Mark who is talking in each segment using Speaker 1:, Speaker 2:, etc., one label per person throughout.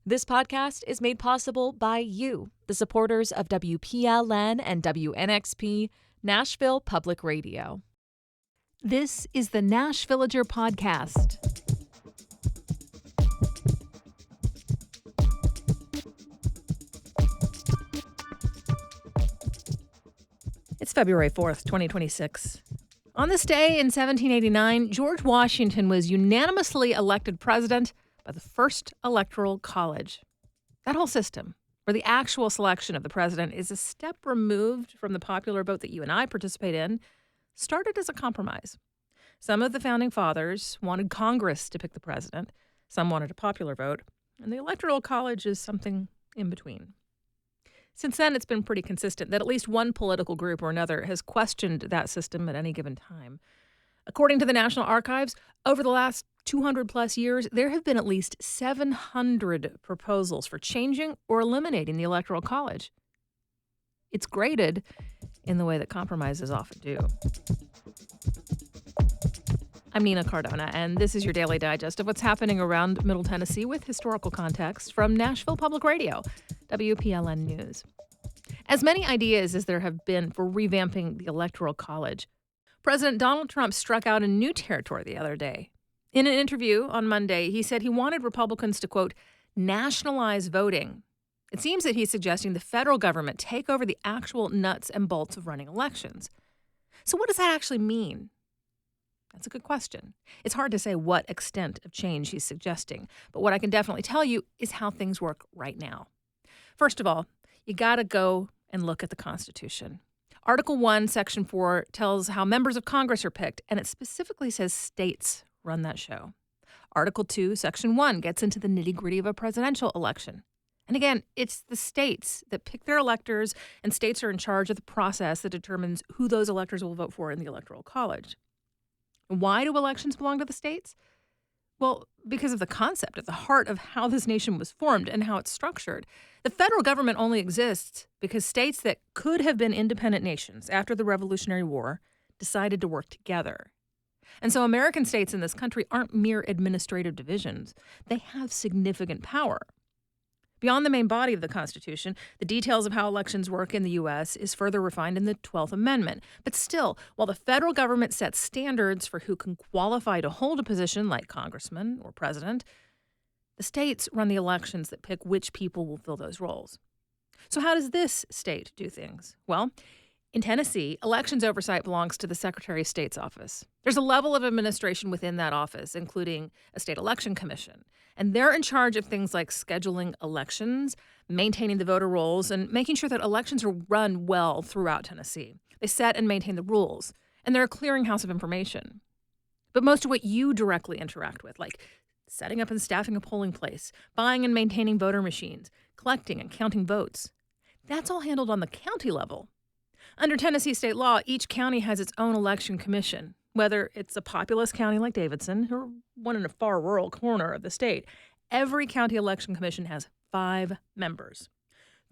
Speaker 1: This podcast is made possible by you, the supporters of WPLN and WNXP, Nashville Public Radio.
Speaker 2: This is the Nashvillager Podcast. It's February 4th, 2026. On this day in 1789, George Washington was unanimously elected president by the first electoral college. That whole system, where the actual selection of the president is a step removed from the popular vote that you and I participate in, started as a compromise. Some of the founding fathers wanted Congress to pick the president, some wanted a popular vote, and the electoral college is something in between. Since then, it's been pretty consistent that at least one political group or another has questioned that system at any given time. According to the National Archives, over the last 200 plus years, there have been at least 700 proposals for changing or eliminating the Electoral College. It's graded in the way that compromises often do. I'm Nina Cardona, and this is your daily digest of what's happening around Middle Tennessee with historical context from Nashville Public Radio, WPLN News. As many ideas as there have been for revamping the Electoral College, President Donald Trump struck out in new territory the other day. In an interview on Monday, he said he wanted Republicans to, quote, nationalize voting. It seems that he's suggesting the federal government take over the actual nuts and bolts of running elections. So what does that actually mean? That's a good question. It's hard to say what extent of change he's suggesting, but what I can definitely tell you is how things work right now. First of all, you got to go and look at the Constitution. Article 1, Section 4 tells how members of Congress are picked, and it specifically says states run that show. Article 2, Section 1 gets into the nitty-gritty of a presidential election. And again, it's the states that pick their electors, and states are in charge of the process that determines who those electors will vote for in the Electoral College. Why do elections belong to the states? Well, because of the concept at the heart of how this nation was formed and how it's structured. The federal government only exists because states that could have been independent nations after the Revolutionary War decided to work together. And so American states in this country aren't mere administrative divisions. They have significant power. Beyond the main body of the Constitution, the details of how elections work in the U.S. is further refined in the 12th Amendment. But still, while the federal government sets standards for who can qualify to hold a position like congressman or president, the states run the elections that pick which people will fill those roles. So how does this state do things? Well, in Tennessee, elections oversight belongs to the Secretary of State's office. There's a level of administration within that office, including a state election commission. And they're in charge of things like scheduling elections, maintaining the voter rolls, and making sure that elections are run well throughout Tennessee. They set and maintain the rules, and they're a clearinghouse of information. But most of what you directly interact with, like setting up and staffing a polling place, buying and maintaining voter machines, collecting and counting votes, that's all handled on the county level. Under Tennessee state law, each county has its own election commission. Whether it's a populous county like Davidson or one in a far rural corner of the state, every county election commission has 5 members.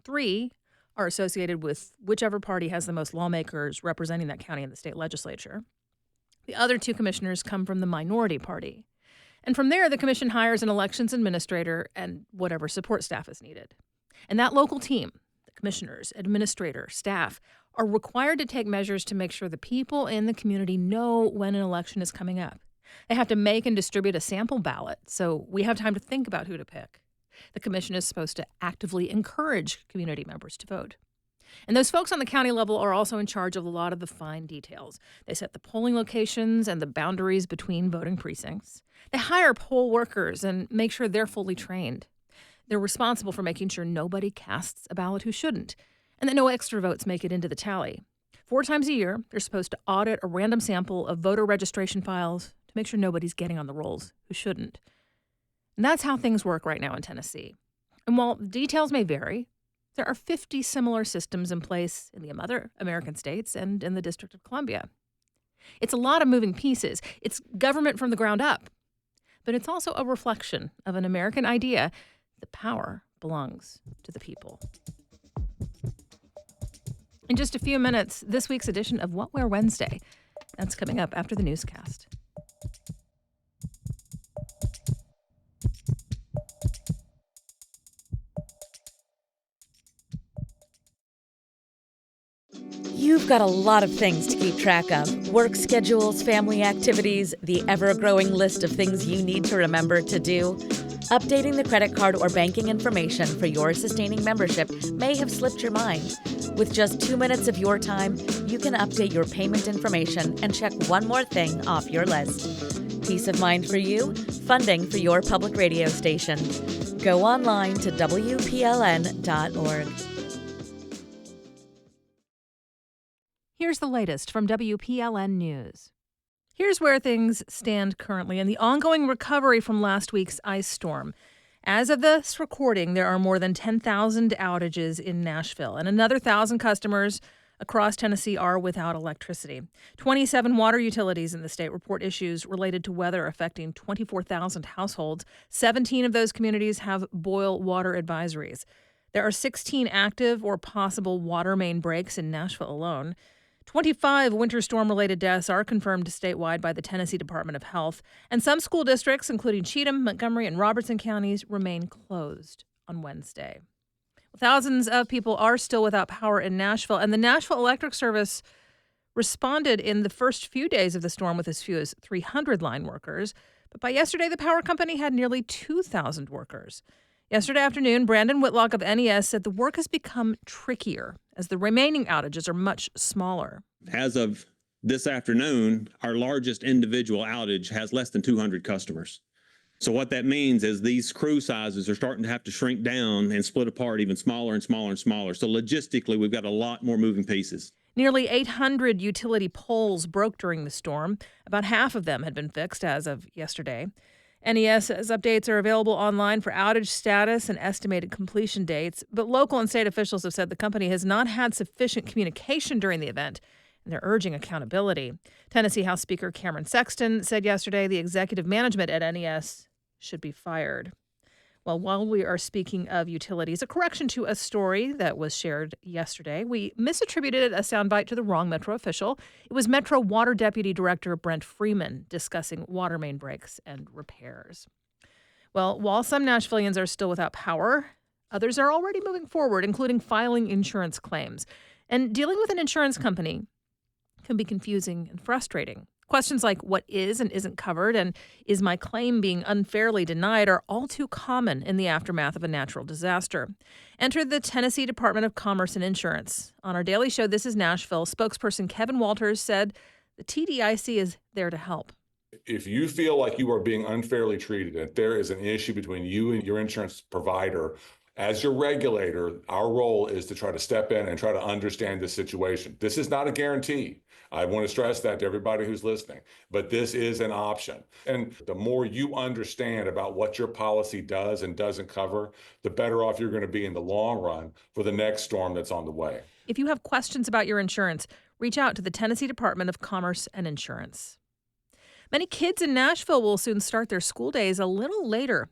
Speaker 2: 3 are associated with whichever party has the most lawmakers representing that county in the state legislature. The other 2 commissioners come from the minority party. And from there, the commission hires an elections administrator and whatever support staff is needed. And that local team, the commissioners, administrator, staff, are required to take measures to make sure the people in the community know when an election is coming up. They have to make and distribute a sample ballot, so we have time to think about who to pick. The commission is supposed to actively encourage community members to vote. And those folks on the county level are also in charge of a lot of the fine details. They set the polling locations and the boundaries between voting precincts. They hire poll workers and make sure they're fully trained. They're responsible for making sure nobody casts a ballot who shouldn't, and that no extra votes make it into the tally. 4 times a year, they're supposed to audit a random sample of voter registration files to make sure nobody's getting on the rolls who shouldn't. And that's how things work right now in Tennessee. And while details may vary, there are 50 similar systems in place in the other American states and in the District of Columbia. It's a lot of moving pieces. It's government from the ground up. But it's also a reflection of an American idea that power belongs to the people. In just a few minutes, this week's edition of What Wear Wednesday. That's coming up after the newscast.
Speaker 3: You've got a lot of things to keep track of. Work schedules, family activities, the ever-growing list of things you need to remember to do. Updating the credit card or banking information for your sustaining membership may have slipped your mind. With just 2 minutes of your time, you can update your payment information and check one more thing off your list. Peace of mind for you, funding for your public radio station. Go online to WPLN.org.
Speaker 2: Here's the latest from WPLN News. Here's where things stand currently in the ongoing recovery from last week's ice storm. As of this recording, there are more than 10,000 outages in Nashville, and another 1,000 customers across Tennessee are without electricity. 27 water utilities in the state report issues related to weather affecting 24,000 households. 17 of those communities have boil water advisories. There are 16 active or possible water main breaks in Nashville alone. 25 winter storm-related deaths are confirmed statewide by the Tennessee Department of Health, and some school districts, including Cheatham, Montgomery, and Robertson counties, remain closed on Wednesday. Thousands of people are still without power in Nashville, and the Nashville Electric Service responded in the first few days of the storm with as few as 300 line workers. But by yesterday, the power company had nearly 2,000 workers. Yesterday afternoon, Brandon Whitlock of NES said the work has become trickier as the remaining outages are much smaller.
Speaker 4: As of this afternoon, our largest individual outage has less than 200 customers. So what that means is these crew sizes are starting to have to shrink down and split apart even smaller and smaller and smaller. So logistically, we've got a lot more moving pieces.
Speaker 2: Nearly 800 utility poles broke during the storm. About half of them had been fixed as of yesterday. NES says updates are available online for outage status and estimated completion dates, but local and state officials have said the company has not had sufficient communication during the event, and they're urging accountability. Tennessee House Speaker Cameron Sexton said yesterday the executive management at NES should be fired. Well, while we are speaking of utilities, a correction to a story that was shared yesterday. We misattributed a soundbite to the wrong Metro official. It was Metro Water Deputy Director Brent Freeman discussing water main breaks and repairs. Well, while some Nashvillians are still without power, others are already moving forward, including filing insurance claims. And dealing with an insurance company can be confusing and frustrating. Questions like what is and isn't covered and is my claim being unfairly denied are all too common in the aftermath of a natural disaster. Enter the Tennessee Department of Commerce and Insurance. On our daily show, This is Nashville, spokesperson Kevin Walters said the TDIC is there to help.
Speaker 5: If you feel like you are being unfairly treated, if there is an issue between you and your insurance provider, as your regulator, our role is to try to step in and try to understand the situation. This is not a guarantee. I want to stress that to everybody who's listening, but this is an option. And the more you understand about what your policy does and doesn't cover, the better off you're going to be in the long run for the next storm that's on the way.
Speaker 2: If you have questions about your insurance, reach out to the Tennessee Department of Commerce and Insurance. Many kids in Nashville will soon start their school days a little later.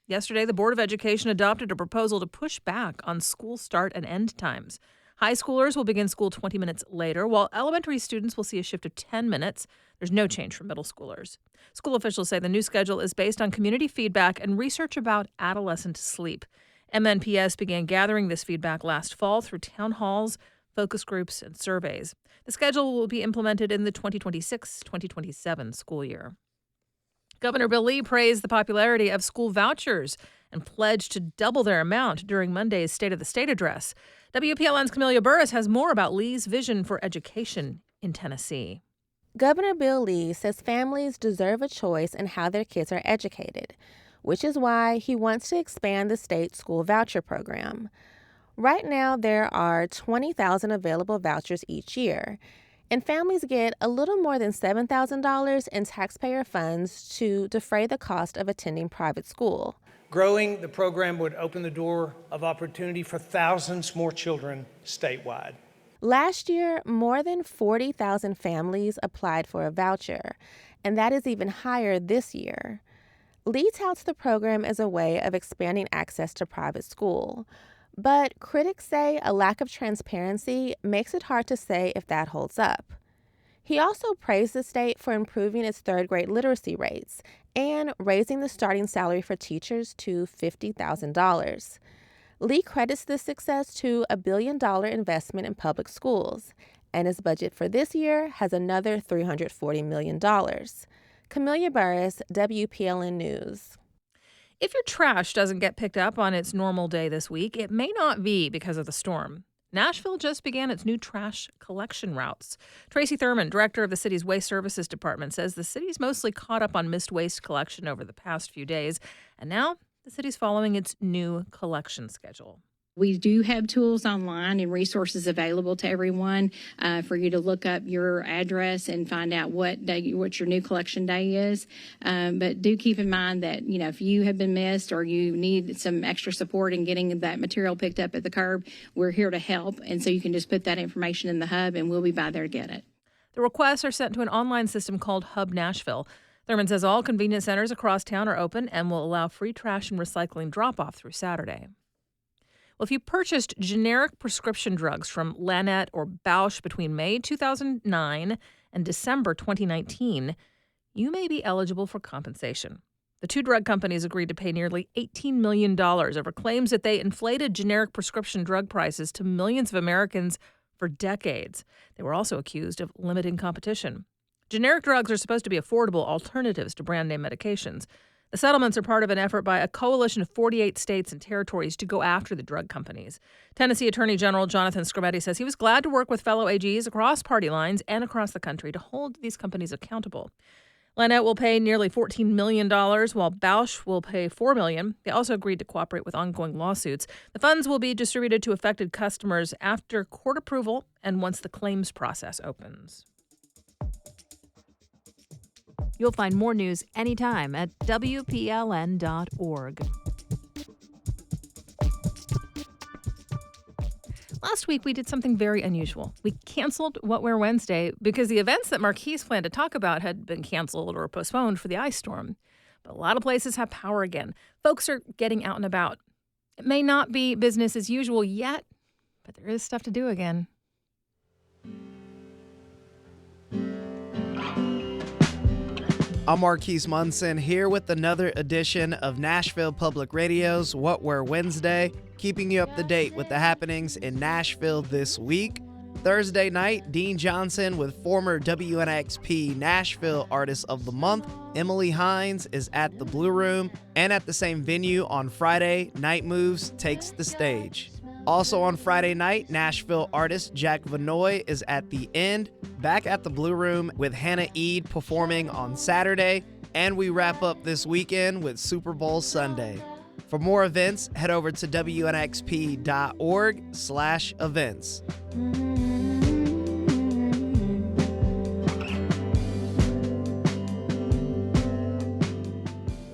Speaker 2: Yesterday, the Board of Education adopted a proposal to push back on school start and end times. High schoolers will begin school 20 minutes later, while elementary students will see a shift of 10 minutes. There's no change for middle schoolers. School officials say the new schedule is based on community feedback and research about adolescent sleep. MNPS began gathering this feedback last fall through town halls, focus groups, and surveys. The schedule will be implemented in the 2026-2027 school year. Governor Bill Lee praised the popularity of school vouchers and pledged to double their amount during Monday's State of the State address. WPLN's Camelia Burris has more about Lee's vision for education in Tennessee.
Speaker 6: Governor Bill Lee says families deserve a choice in how their kids are educated, which is why he wants to expand the state school voucher program. Right now, there are 20,000 available vouchers each year, and families get a little more than $7,000 in taxpayer funds to defray the cost of attending private school.
Speaker 7: Growing the program would open the door of opportunity for thousands more children statewide.
Speaker 6: Last year, more than 40,000 families applied for a voucher, and that is even higher this year. Lee touts the program as a way of expanding access to private school, but critics say a lack of transparency makes it hard to say if that holds up. He also praised the state for improving its third-grade literacy rates and raising the starting salary for teachers to $50,000. Lee credits this success to a $1 billion investment in public schools and its budget for this year has another $340 million. Camelia Burris, WPLN News.
Speaker 2: If your trash doesn't get picked up on its normal day this week, it may not be because of the storm. Nashville just began its new trash collection routes. Tracy Thurman, director of the city's Waste Services Department, says the city's mostly caught up on missed waste collection over the past few days, and now the city's following its new collection schedule.
Speaker 8: We do have tools online and resources available to everyone for you to look up your address and find out what your new collection day is. But do keep in mind that, if you have been missed or you need some extra support in getting that material picked up at the curb, we're here to help. And so you can just put that information in the hub and we'll be by there to get it.
Speaker 2: The requests are sent to an online system called Hub Nashville. Thurman says all convenience centers across town are open and will allow free trash and recycling drop-off through Saturday. Well, if you purchased generic prescription drugs from Lannett or Bausch between May 2009 and December 2019, you may be eligible for compensation. The two drug companies agreed to pay nearly $18 million over claims that they inflated generic prescription drug prices to millions of Americans for decades. They were also accused of limiting competition. Generic drugs are supposed to be affordable alternatives to brand name medications. The settlements are part of an effort by a coalition of 48 states and territories to go after the drug companies. Tennessee Attorney General Jonathan Skrmetti says he was glad to work with fellow AGs across party lines and across the country to hold these companies accountable. Lannett will pay nearly $14 million, while Bausch will pay $4 million. They also agreed to cooperate with ongoing lawsuits. The funds will be distributed to affected customers after court approval and once the claims process opens.
Speaker 1: You'll find more news anytime at WPLN.org.
Speaker 2: Last week, we did something very unusual. We canceled What Wear Wednesday because the events that Marquise planned to talk about had been canceled or postponed for the ice storm. But a lot of places have power again. Folks are getting out and about. It may not be business as usual yet, but there is stuff to do again.
Speaker 9: I'm Marquise Munson here with another edition of Nashville Public Radio's What Wear Wednesday, keeping you up to date with the happenings in Nashville this week. Thursday night, Dean Johnson with former WNXP Nashville Artist of the Month, Emily Hines, is at the Blue Room, and at the same venue on Friday, Night Moves takes the stage. Also on Friday night, Nashville artist Jack Vanoy is at the End, back at the Blue Room with Hannah Eade performing on Saturday, and we wrap up this weekend with Super Bowl Sunday. For more events, head over to WNXP.org/events.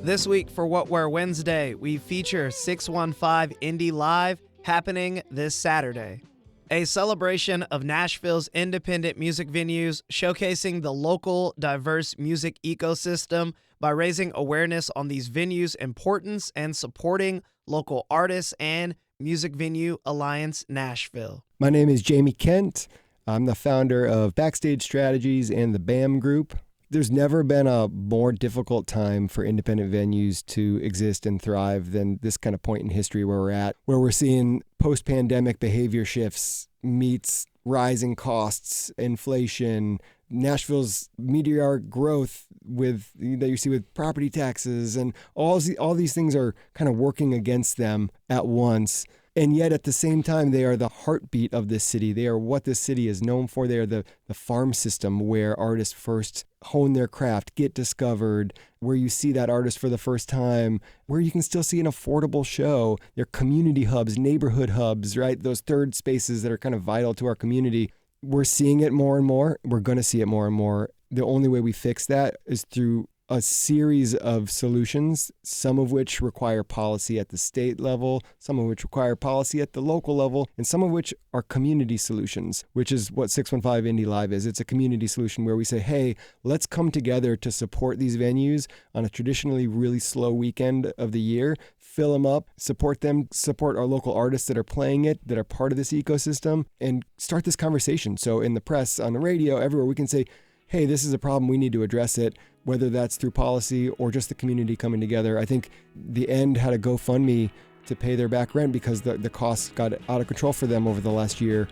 Speaker 9: This week for What Wear Wednesday, we feature 615 Indie Live, happening this Saturday. A celebration of Nashville's independent music venues, showcasing the local, diverse music ecosystem by raising awareness on these venues' importance and supporting local artists and Music Venue Alliance Nashville.
Speaker 10: My name is Jamie Kent. I'm the founder of Backstage Strategies and the BAM Group. There's never been a more difficult time for independent venues to exist and thrive than this kind of point in history where we're at, where we're seeing post-pandemic behavior shifts meets rising costs, inflation, Nashville's meteoric growth with that you see with property taxes, and all these things are kind of working against them at once. And yet at the same time, they are the heartbeat of this city. They are what this city is known for. They are the farm system where artists first hone their craft, get discovered, where you see that artist for the first time, where you can still see an affordable show. They're community hubs, neighborhood hubs, right? Those third spaces that are kind of vital to our community. We're seeing it more and more. We're going to see it more and more. The only way we fix that is through a series of solutions, some of which require policy at the state level, some of which require policy at the local level, and some of which are community solutions, which is what 615 Indie Live is. It's a community solution where we say, hey, let's come together to support these venues on a traditionally really slow weekend of the year, fill them up, support them, support our local artists that are playing it, that are part of this ecosystem, and start this conversation. So in the press, on the radio, everywhere, we can say, hey, this is a problem, we need to address it, whether that's through policy or just the community coming together. I think the End had a GoFundMe to pay their back rent because the costs got out of control for them over the last year.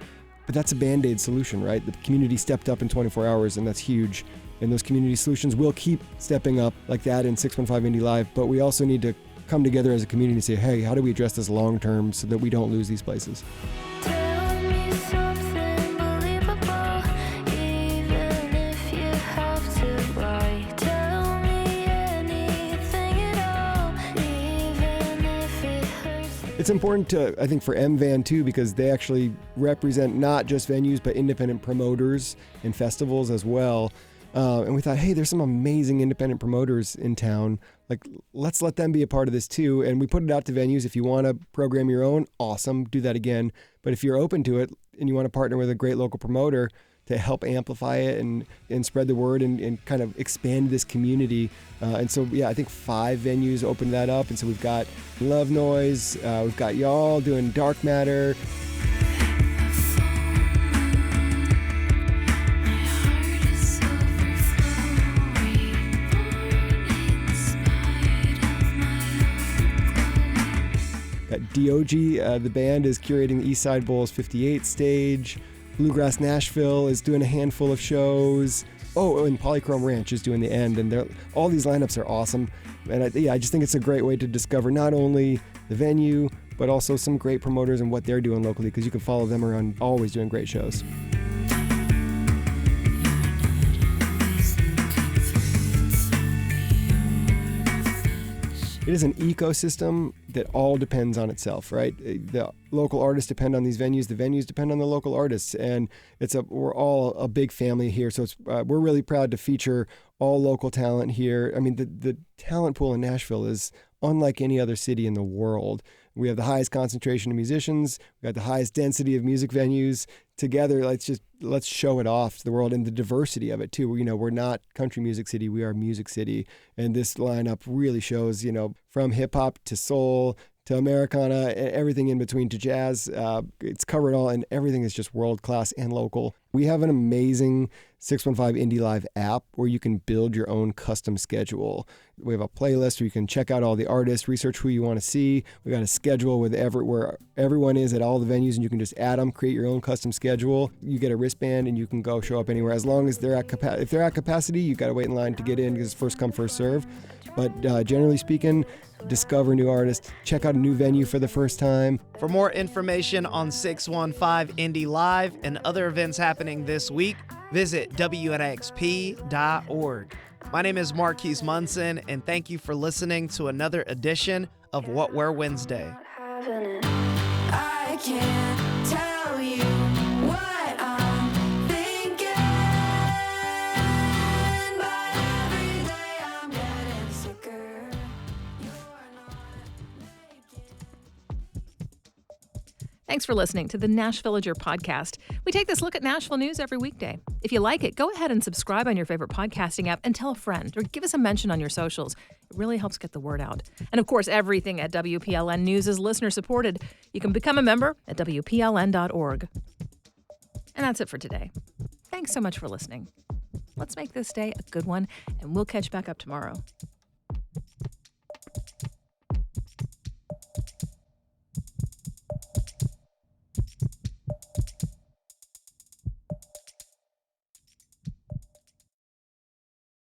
Speaker 10: But that's a Band-Aid solution, right? The community stepped up in 24 hours, and that's huge. And those community solutions will keep stepping up like that in 615 Indie Live. But we also need to come together as a community and say, hey, how do we address this long term so that we don't lose these places?
Speaker 11: Tell me something believable, even if you have to lie. Tell me anything at all, even if it hurts.
Speaker 10: It's important to, I think, for MVAN too, because they actually represent not just venues, but independent promoters and festivals as well. And we thought, hey, there's some amazing independent promoters in town. Like, let's let them be a part of this too. And we put it out to venues. If you want to program your own, awesome, do that again. But if you're open to it and you want to partner with a great local promoter to help amplify it and spread the word and kind of expand this community. And so, yeah, I think 5 venues opened that up. And so we've got Love Noise, we've got y'all doing Dark Matter. DOG, the band, is curating the Eastside Bowl's 58th stage. Bluegrass Nashville is doing a handful of shows. Oh, and Polychrome Ranch is doing the end. And all these lineups are awesome. And I just think it's a great way to discover not only the venue, but also some great promoters and what they're doing locally, because you can follow them around, always doing great shows. It is an ecosystem that all depends on itself, right? The local artists depend on these venues. The venues depend on the local artists, and we're all a big family here. So we're really proud to feature all local talent here. I mean, the talent pool in Nashville is unlike any other city in the world. We have the highest concentration of musicians. We got the highest density of music venues. Together, let's show it off to the world, and the diversity of it too. You know, we're not country music city, we are music city, and this lineup really shows, you know, from hip hop to soul to Americana, everything in between to jazz. It's covered all, and everything is just world class and local. We have an amazing 615 Indie Live app where you can build your own custom schedule. We have a playlist where you can check out all the artists, research who you want to see. We got a schedule with where everyone is at all the venues, and you can just add them, create your own custom schedule. You get a wristband, and you can go show up anywhere as long as they're at capacity. If they're at capacity, you got to wait in line to get in because it's first come, first serve. But generally speaking, discover new artists, check out a new venue for the first time.
Speaker 9: For more information on 615 Indie Live and other events happening this week, visit WNXP.org. My name is Marquise Munson, and thank you for listening to another edition of What We're Wednesday.
Speaker 11: I can't tell you what I'm thinking, but every day I'm getting sicker. You're not making.
Speaker 2: Thanks for listening to the Nash Villager podcast. We take this look at Nashville news every weekday. If you like it, go ahead and subscribe on your favorite podcasting app and tell a friend or give us a mention on your socials. It really helps get the word out. And of course, everything at WPLN News is listener supported. You can become a member at WPLN.org. And that's it for today. Thanks so much for listening. Let's make this day a good one, and we'll catch back up tomorrow.